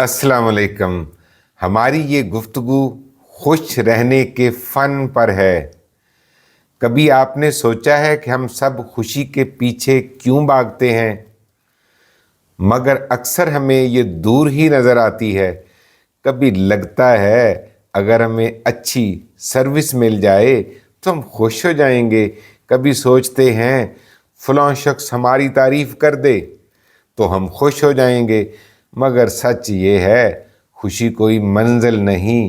अस्सलाम वालेकुम। हमारी ये गुफ्तगू खुश रहने के फ़न पर है। कभी आपने सोचा है कि हम सब खुशी के पीछे क्यों भागते हैं, मगर अक्सर हमें ये दूर ही नज़र आती है। कभी लगता है अगर हमें अच्छी सर्विस मिल जाए तो हम खुश हो जाएंगे। कभी सोचते हैं फ़लाँ शख्स हमारी तारीफ़ कर दे तो हम खुश हो जाएंगे। मगर सच ये है, खुशी कोई मंजिल नहीं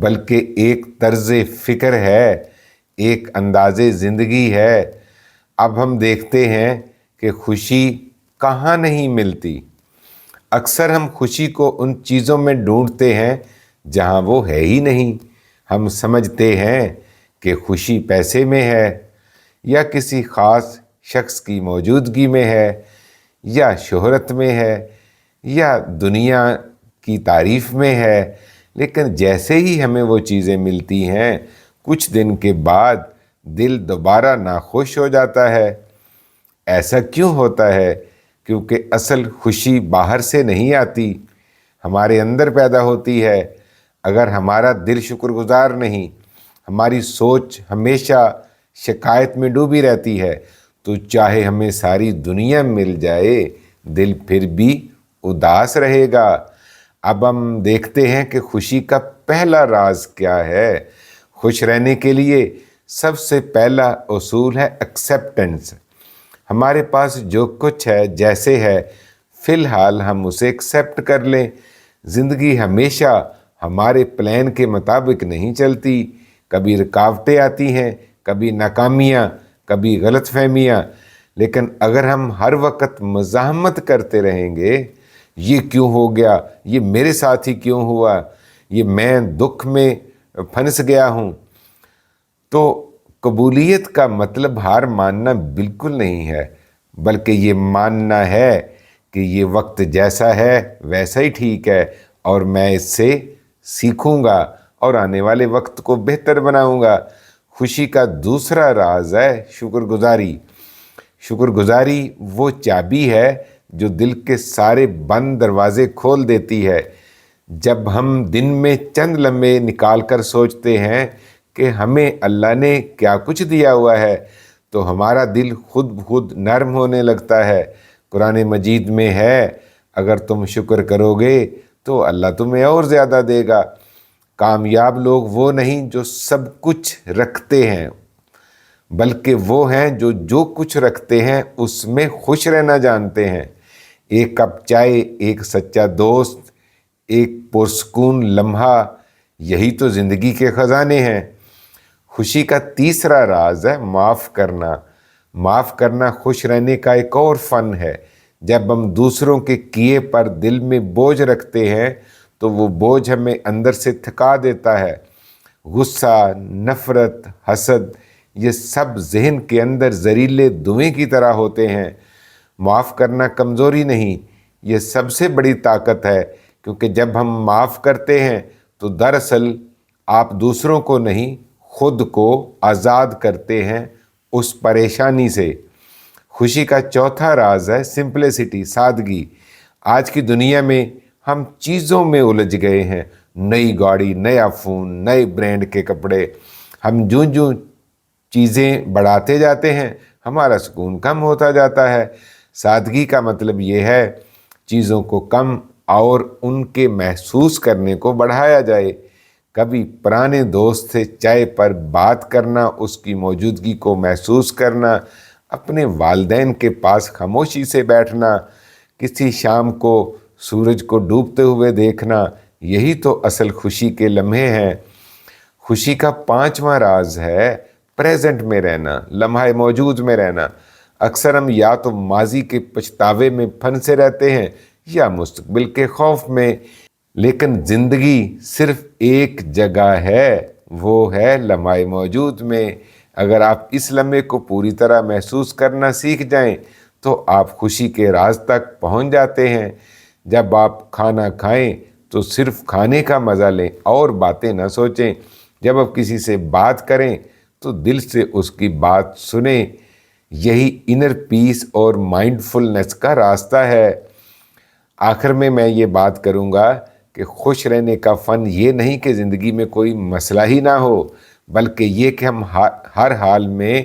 बल्कि एक तर्ज़ फ़िक्र है, एक अंदाज़े ज़िंदगी है। अब हम देखते हैं कि खुशी कहाँ नहीं मिलती। अक्सर हम खुशी को उन चीज़ों में ढूंढते हैं जहाँ वो है ही नहीं। हम समझते हैं कि खुशी पैसे में है, या किसी ख़ास शख्स की मौजूदगी में है, या शोहरत में है, या दुनिया की तारीफ़ में है। लेकिन जैसे ही हमें वो चीज़ें मिलती हैं, कुछ दिन के बाद दिल दोबारा नाखुश हो जाता है। ऐसा क्यों होता है? क्योंकि असल खुशी बाहर से नहीं आती, हमारे अंदर पैदा होती है। अगर हमारा दिल शुक्रगुजार नहीं, हमारी सोच हमेशा शिकायत में डूबी रहती है, तो चाहे हमें सारी दुनिया मिल जाए, दिल फिर भी उदास रहेगा। अब हम देखते हैं कि खुशी का पहला राज क्या है। खुश रहने के लिए सबसे पहला उसूल है एक्सेप्टेंस। हमारे पास जो कुछ है, जैसे है, फ़िलहाल हम उसे एक्सेप्ट कर लें। ज़िंदगी हमेशा हमारे प्लान के मुताबिक नहीं चलती। कभी रुकावटें आती हैं, कभी नाकामियाँ, कभी गलतफहमियाँ। लेकिन अगर हम हर वक्त मज़ाहमत करते रहेंगे, ये क्यों हो गया, ये मेरे साथ ही क्यों हुआ, ये मैं दुख में फंस गया हूँ, तो कबूलियत का मतलब हार मानना बिल्कुल नहीं है, बल्कि ये मानना है कि ये वक्त जैसा है वैसा ही ठीक है, और मैं इससे सीखूंगा और आने वाले वक्त को बेहतर बनाऊंगा। खुशी का दूसरा राज है शुक्रगुजारी। शुक्रगुजारी वो चाबी है जो दिल के सारे बंद दरवाजे खोल देती है। जब हम दिन में चंद लम्हे निकाल कर सोचते हैं कि हमें अल्लाह ने क्या कुछ दिया हुआ है, तो हमारा दिल खुद ब खुद नरम होने लगता है। कुरान मजीद में है, अगर तुम शुक्र करोगे तो अल्लाह तुम्हें और ज़्यादा देगा। कामयाब लोग वो नहीं जो सब कुछ रखते हैं, बल्कि वो हैं जो जो कुछ रखते हैं उसमें खुश रहना जानते हैं। एक कप चाय, एक सच्चा दोस्त, एक पुरसकून लम्हा, यही तो ज़िंदगी के ख़जाने हैं। खुशी का तीसरा राज है माफ़ करना। माफ़ करना खुश रहने का एक और फ़न है। जब हम दूसरों के किए पर दिल में बोझ रखते हैं, तो वो बोझ हमें अंदर से थका देता है। गुस्सा, नफ़रत, हसद, ये सब जहन के अंदर जहरीले धुएं की तरह होते हैं। माफ़ करना कमज़ोरी नहीं, ये सबसे बड़ी ताकत है, क्योंकि जब हम माफ़ करते हैं तो दरअसल आप दूसरों को नहीं, खुद को आज़ाद करते हैं उस परेशानी से। खुशी का चौथा राज है सिंपलिसिटी, सादगी। आज की दुनिया में हम चीज़ों में उलझ गए हैं। नई गाड़ी, नया फ़ोन, नए ब्रांड के कपड़े। हम जूं जूं चीज़ें बढ़ाते जाते हैं, हमारा सुकून कम होता जाता है। सादगी का मतलब ये है, चीज़ों को कम और उनके महसूस करने को बढ़ाया जाए। कभी पुराने दोस्त से चाय पर बात करना, उसकी मौजूदगी को महसूस करना, अपने वालिदैन के पास खामोशी से बैठना, किसी शाम को सूरज को डूबते हुए देखना, यही तो असल खुशी के लम्हे हैं। खुशी का पांचवा राज है प्रेजेंट में रहना, लम्हा मौजूद में रहना। अक्सर हम या तो माजी के पछतावे में फंसे रहते हैं या मुस्तकबिल के खौफ में। लेकिन ज़िंदगी सिर्फ एक जगह है, वो है लम्हा मौजूद में। अगर आप इस लम्हे को पूरी तरह महसूस करना सीख जाएं, तो आप खुशी के राज तक पहुंच जाते हैं। जब आप खाना खाएं तो सिर्फ खाने का मज़ा लें और बातें ना सोचें। जब आप किसी से बात करें तो दिल से उसकी बात सुने। यही इनर पीस और माइंडफुलनेस का रास्ता है। آخر میں یہ بات کروں گا کہ خوش رہنے کا فن یہ نہیں کہ زندگی میں کوئی مسئلہ ہی نہ ہو، بلکہ یہ کہ ہم ہر حال میں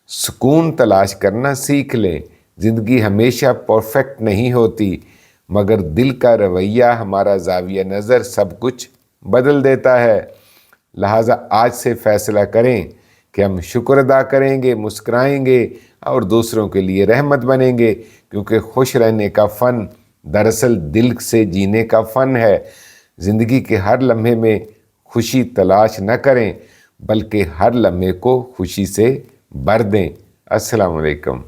سکون تلاش کرنا سیکھ لیں۔ زندگی ہمیشہ پرفیکٹ نہیں ہوتی، مگر دل کا رویہ، ہمارا زاویہ نظر سب کچھ بدل دیتا ہے۔ لہٰذا آج سے فیصلہ کریں کہ ہم شکر ادا کریں گے، مسکرائیں گے اور دوسروں کے لیے رحمت بنیں گے، کیونکہ خوش رہنے کا فن دراصل دل سے جینے کا فن ہے۔ زندگی کے ہر لمحے میں خوشی تلاش نہ کریں، بلکہ ہر لمحے کو خوشی سے بھر دیں۔ السلام علیکم۔